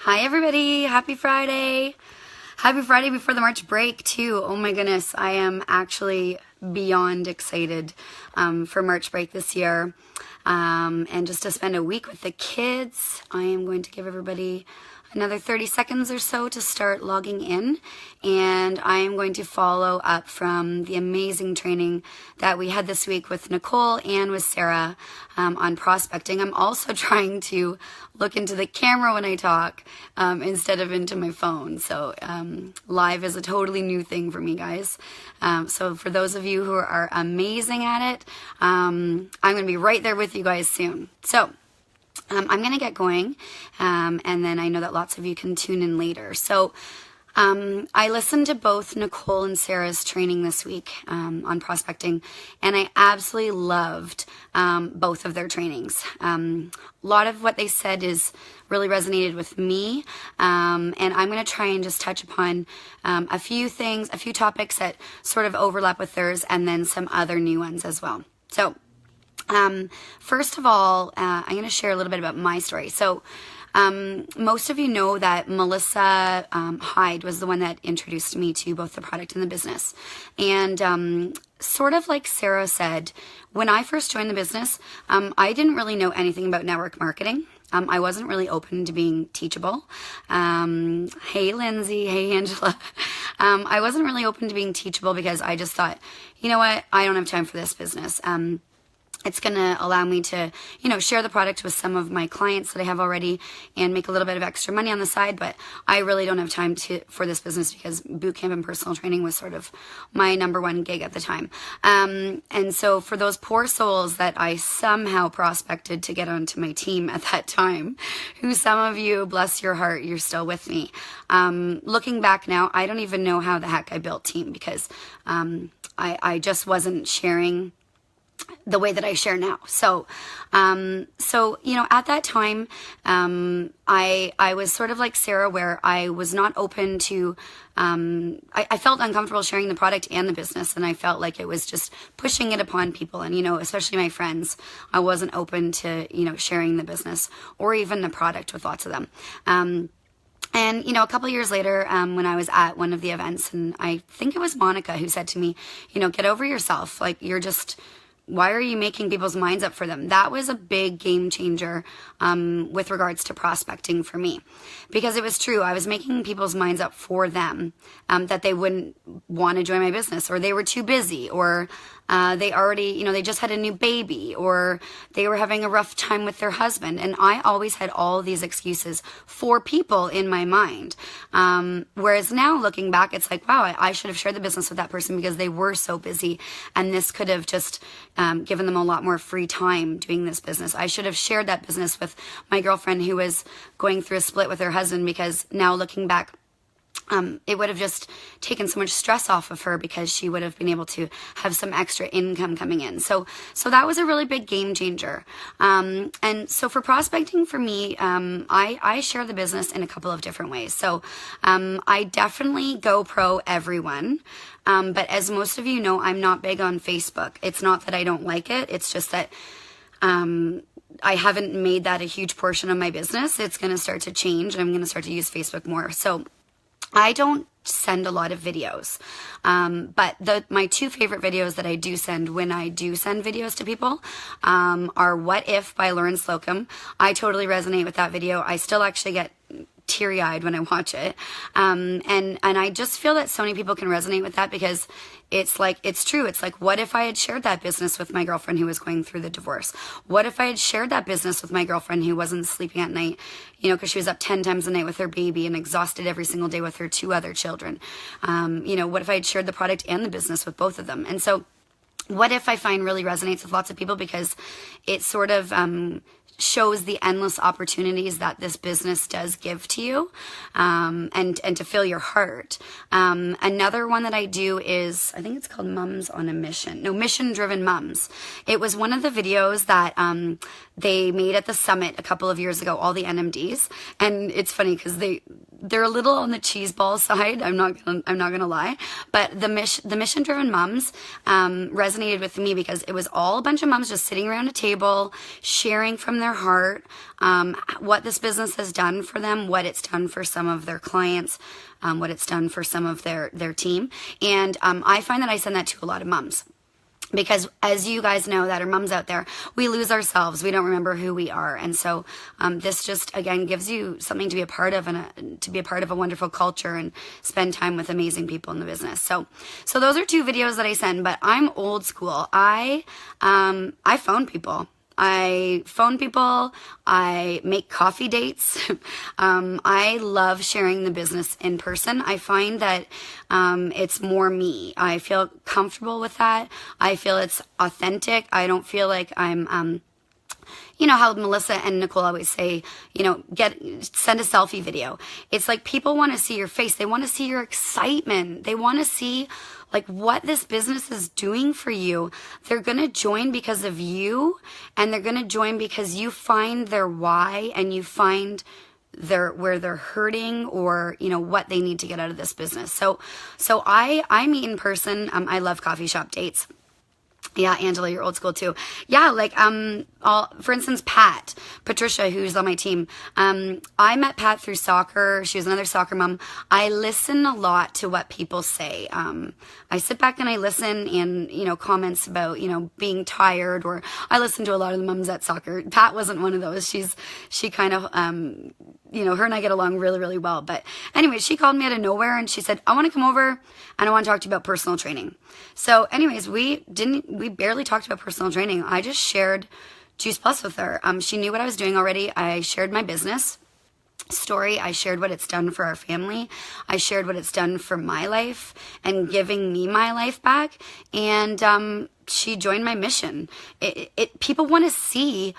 Hi everybody, happy Friday. Happy Friday before the March break too. Oh my goodness, I am actually beyond excited for March break this year. And just to spend a week with the kids. I am going to give everybody another 30 seconds or so to start logging in, and I am going to follow up from the amazing training that we had this week with Nicole and with Sarah on prospecting. I'm also trying to look into the camera when I talk instead of into my phone, so live is a totally new thing for me, guys. So for those of you who are amazing at it, I'm going to be right there with you guys soon. So I'm going to get going, and then I know that lots of you can tune in later. So I listened to both Nicole and Sarah's training this week on prospecting, and I absolutely loved both of their trainings. A lot of what they said is really resonated with me, and I'm going to try and just touch upon a few things, a few topics that sort of overlap with theirs, and then some other new ones as well. So first of all, I'm going to share a little bit about my story. So, most of you know that Melissa Hyde was the one that introduced me to both the product and the business. And sort of like Sarah said, when I first joined the business, I didn't really know anything about network marketing. I wasn't really open to being teachable. Hey, Lindsay. Hey, Angela. I wasn't really open to being teachable because I just thought, you know what, I don't have time for this business. It's going to allow me to, share the product with some of my clients that I have already and make a little bit of extra money on the side. But I really don't have time for this business because boot camp and personal training was sort of my number one gig at the time. And so for those poor souls that I somehow prospected to get onto my team at that time, who some of you, bless your heart, you're still with me. Looking back now, I don't even know how the heck I built team because I just wasn't sharing the way that I share now. So at that time, I was sort of like Sarah, where I was not open to, I felt uncomfortable sharing the product and the business, and I felt like it was just pushing it upon people, and, especially my friends, I wasn't open to, sharing the business or even the product with lots of them. And, a couple years later, when I was at one of the events, and I think it was Monica who said to me, get over yourself. Like, why are you making people's minds up for them? That was a big game changer with regards to prospecting for me, because it was true. I was making people's minds up for them, that they wouldn't want to join my business, or they were too busy, or they already, they just had a new baby, or they were having a rough time with their husband. And I always had all these excuses for people in my mind. Whereas now looking back, it's like, wow, I should have shared the business with that person because they were so busy. And this could have just given them a lot more free time doing this business. I should have shared that business with my girlfriend who was going through a split with her husband, because now looking back, it would have just taken so much stress off of her because she would have been able to have some extra income coming in. So that was a really big game changer. And so for prospecting for me, I share the business in a couple of different ways. So I definitely go pro everyone. But as most of you know, I'm not big on Facebook. It's not that I don't like it. It's just that I haven't made that a huge portion of my business. It's going to start to change. I'm going to start to use Facebook more. So I don't send a lot of videos, but my two favorite videos that I do send when I do send videos to people are What If by Lauren Slocum. I totally resonate with that video. I still actually get teary-eyed when I watch it, and I just feel that so many people can resonate with that, because it's like, it's true. It's like, what if I had shared that business with my girlfriend who was going through the divorce? What if I had shared that business with my girlfriend who wasn't sleeping at night, because she was up 10 times a night with her baby and exhausted every single day with her 2 other children? What if I had shared the product and the business with both of them? And so What If I find really resonates with lots of people because it sort of shows the endless opportunities that this business does give to you, and to fill your heart. Another one that I do is, I think it's called Mums on a Mission. No, Mission Driven Mums. It was one of the videos that they made at the summit a couple of years ago, all the NMDs. And it's funny because they're a little on the cheese ball side. I'm not gonna lie, but the mission driven moms resonated with me because it was all a bunch of moms just sitting around a table, sharing from their heart what this business has done for them, what it's done for some of their clients, what it's done for some of their team, and I find that I send that to a lot of moms. Because as you guys know that are moms out there, we lose ourselves. We don't remember who we are. And so this just, again, gives you something to be a part of and to be a part of a wonderful culture and spend time with amazing people in the business. So those are 2 videos that I send, but I'm old school. I phone people. I make coffee dates. I love sharing the business in person. I find that it's more me. I feel comfortable with that. I feel it's authentic. I don't feel like I'm you know how Melissa and Nicole always say, you know, send a selfie video. It's like people want to see your face. They want to see your excitement. They want to see like what this business is doing for you. They're going to join because of you, and they're going to join because you find their why and you find where they're hurting, or you know what they need to get out of this business. So I meet in person. I love coffee shop dates. Yeah, Angela, you're old school too. Yeah, like for instance, Patricia, who's on my team. I met Pat through soccer. She was another soccer mom. I listen a lot to what people say. I sit back and I listen, and you know, comments about, you know, being tired, or I listen to a lot of the moms at soccer. Pat wasn't one of those. She kind of you know, her and I get along really, really well. But anyway, she called me out of nowhere and she said, I want to come over and I want to talk to you about personal training. So anyways, we barely talked about personal training. I just shared Juice Plus with her. She knew what I was doing already. I shared my business story. I shared what it's done for our family. I shared what it's done for my life and giving me my life back. And she joined my mission. People want to see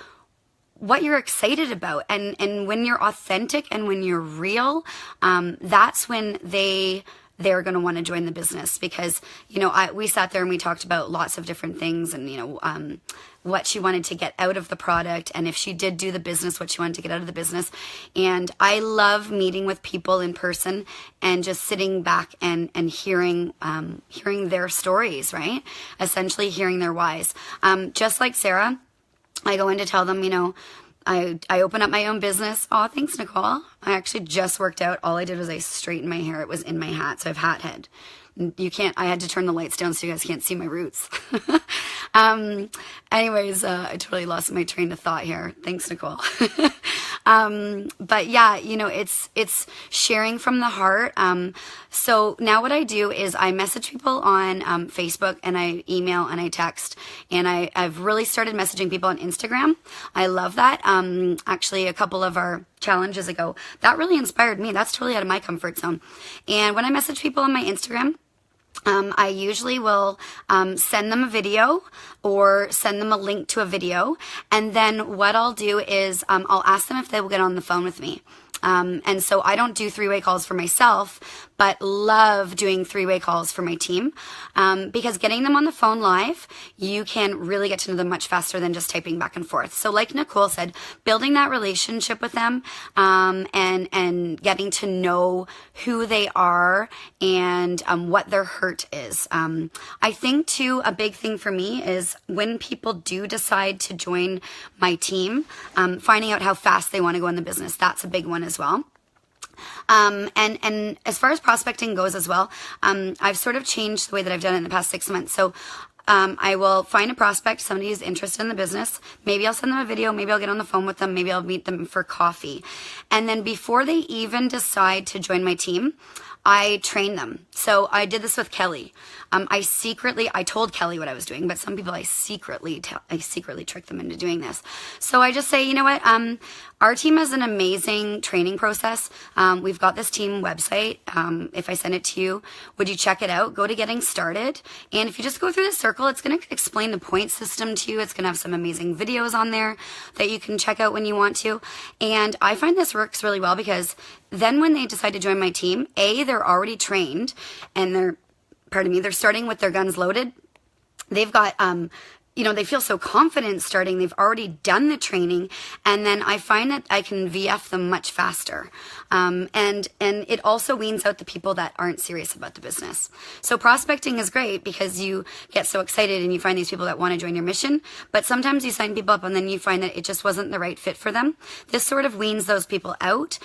what you're excited about, and when you're authentic and when you're real, that's when they're going to want to join the business. Because you know, we sat there and we talked about lots of different things, and you know, what she wanted to get out of the product, and if she did do the business, what she wanted to get out of the business. And I love meeting with people in person and just sitting back and hearing their stories, right? Essentially hearing their whys. Just like Sarah, I go in to tell them, you know, I open up my own business. Oh, thanks, Nicole. I actually just worked out. All I did was I straightened my hair. It was in my hat, so I have hat head. I had to turn the lights down so you guys can't see my roots. Anyways, I totally lost my train of thought here. Thanks, Nicole. But yeah, you know, it's sharing from the heart. So now what I do is I message people on Facebook, and I email and I text, and I've really started messaging people on Instagram. I love that. Actually, a couple of our challenges ago, that really inspired me. That's totally out of my comfort zone. And when I message people on my Instagram, I usually will send them a video or send them a link to a video. And then what I'll do is I'll ask them if they will get on the phone with me. And so I don't do 3-way calls for myself, but love doing 3-way calls for my team, because getting them on the phone live, you can really get to know them much faster than just typing back and forth. So like Nicole said, building that relationship with them, and getting to know who they are and what their hurt is. I think too, a big thing for me is when people do decide to join my team, finding out how fast they want to go in the business. That's a big one as well. And as far as prospecting goes as well, I've sort of changed the way that I've done it in the past 6 months. So I will find a prospect, somebody who's interested in the business. Maybe I'll send them a video. Maybe I'll get on the phone with them. Maybe I'll meet them for coffee. And then before they even decide to join my team, I train them. So I did this with Kelly. I told Kelly what I was doing, but some people I secretly trick them into doing this. So I just say, you know what? Our team has an amazing training process. We've got this team website. If I send it to you, would you check it out? Go to Getting Started. And if you just go through the circle, it's going to explain the point system to you. It's going to have some amazing videos on there that you can check out when you want to. And I find this works really well because then when they decide to join my team, they're already trained and they're starting with their guns loaded. They've got they feel so confident starting. They've already done the training, and then I find that I can VF them much faster. And it also weans out the people that aren't serious about the business. So prospecting is great because you get so excited and you find these people that want to join your mission. But sometimes you sign people up and then you find that it just wasn't the right fit for them. This sort of weans those people out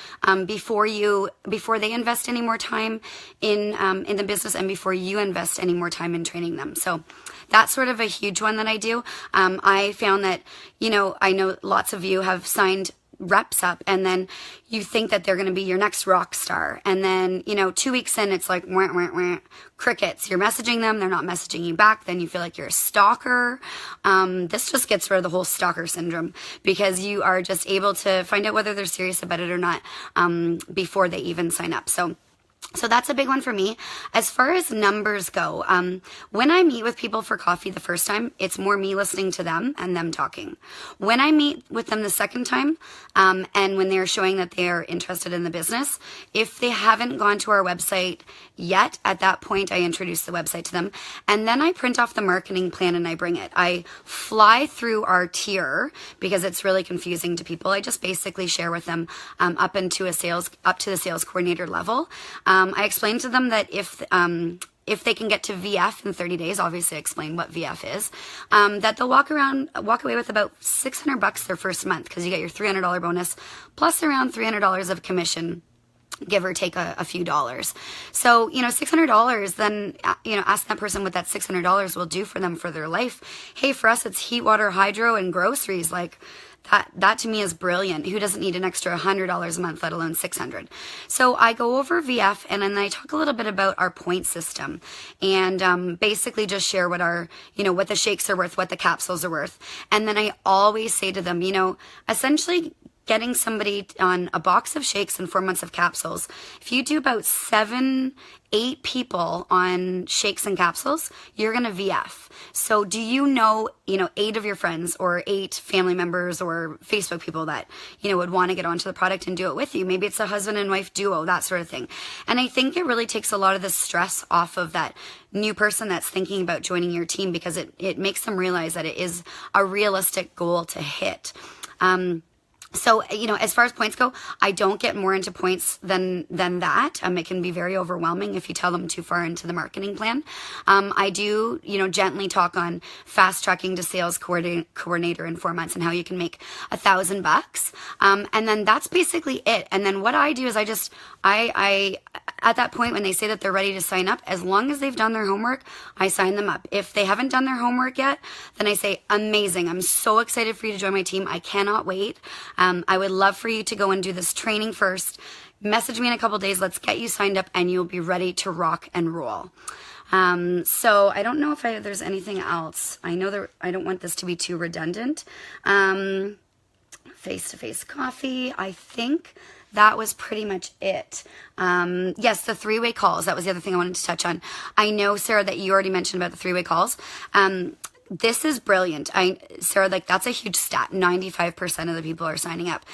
before they invest any more time in the business, and before you invest any more time in training them. So that's sort of a huge one that I do. I found that, I know lots of you have signed reps up, and then you think that they're going to be your next rock star. And then, 2 weeks in, it's like, wah, wah, wah, crickets. You're messaging them, they're not messaging you back. Then you feel like you're a stalker. This just gets rid of the whole stalker syndrome, because you are just able to find out whether they're serious about it or not before they even sign up. So that's a big one for me. As far as numbers go, when I meet with people for coffee the first time, it's more me listening to them and them talking. When I meet with them the second time, and when they're showing that they're interested in the business, if they haven't gone to our website yet, at that point I introduce the website to them, and then I print off the marketing plan and I bring it. I fly through our tier because it's really confusing to people. I just basically share with them up to the sales coordinator level. I explained to them that if they can get to VF in 30 days, obviously I explain what VF is, that they'll walk away with about $600 their first month, because you get your $300 bonus plus around $300 of commission, give or take a few dollars. So, $600, then, ask that person what that $600 will do for them for their life. Hey, for us, it's heat, water, hydro, and groceries. Like, that to me is brilliant. Who doesn't need an extra $100 a month, let alone $600? So I go over VF, and then I talk a little bit about our point system, and basically just share what what the shakes are worth, what the capsules are worth. And then I always say to them, essentially getting somebody on a box of shakes and 4 months of capsules, if you do about 7-8 people on shakes and capsules, you're going to VF. So do 8 of your friends or 8 family members or Facebook people that, would want to get onto the product and do it with you? Maybe it's a husband and wife duo, that sort of thing. And I think it really takes a lot of the stress off of that new person that's thinking about joining your team, because it makes them realize that it is a realistic goal to hit. So, as far as points go, I don't get more into points than that. It can be very overwhelming if you tell them too far into the marketing plan. I do, gently talk on fast tracking to sales coordinator in 4 months and how you can make $1,000. And then that's basically it. And then what I do is I at that point, when they say that they're ready to sign up, as long as they've done their homework, I sign them up. If they haven't done their homework yet, then I say, amazing. I'm so excited for you to join my team. I cannot wait. I would love for you to go and do this training first. Message me in a couple days. Let's get you signed up, and you'll be ready to rock and roll. So I don't know if there's anything else. I know that I don't want this to be too redundant. Face-to-face coffee, I think that was pretty much it. Yes, the 3-way calls. That was the other thing I wanted to touch on. I know, Sarah, that you already mentioned about the 3-way calls. This is brilliant. Sarah, that's a huge stat. 95% of the people are signing up.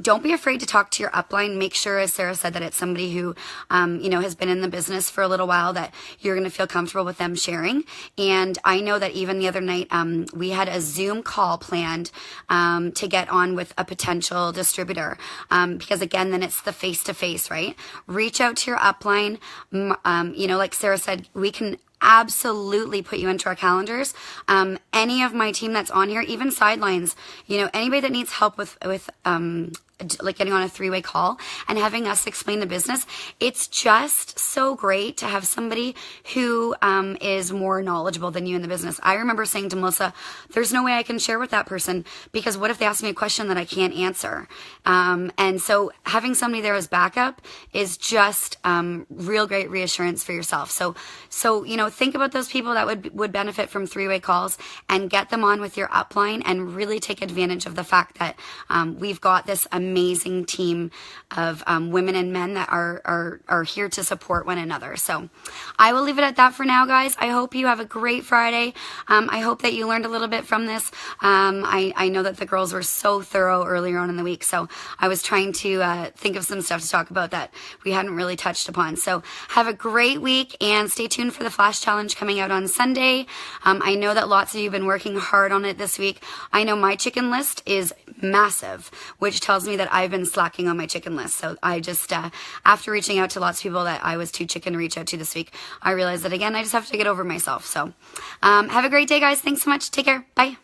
Don't be afraid to talk to your upline. Make sure, as Sarah said, that it's somebody who, has been in the business for a little while, that you're going to feel comfortable with them sharing. And I know that even the other night, we had a Zoom call planned, to get on with a potential distributor. Because again, then it's the face-to-face, right? Reach out to your upline. Like Sarah said, we can absolutely put you into our calendars. Any of my team that's on here, even sidelines, anybody that needs help with getting on a 3-way call and having us explain the business, it's just so great to have somebody who is more knowledgeable than you in the business. I remember saying to Melissa, there's no way I can share with that person, because what if they ask me a question that I can't answer? And so having somebody there as backup is just real great reassurance for yourself. So think about those people that would benefit from 3-way calls, and get them on with your upline, and really take advantage of the fact that we've got this amazing amazing team of women and men that are here to support one another. So I will leave it at that for now, guys. I hope you have a great Friday. I hope that you learned a little bit from this. I know that the girls were so thorough earlier on in the week, so I was trying to think of some stuff to talk about that we hadn't really touched upon. So have a great week, and stay tuned for the Flash Challenge coming out on Sunday. I know that lots of you have been working hard on it this week. I know my chicken list is massive, which tells me that I've been slacking on my chicken list. So I just, after reaching out to lots of people that I was too chicken to reach out to this week, I realized that again, I just have to get over myself. So have a great day, guys. Thanks so much. Take care. Bye.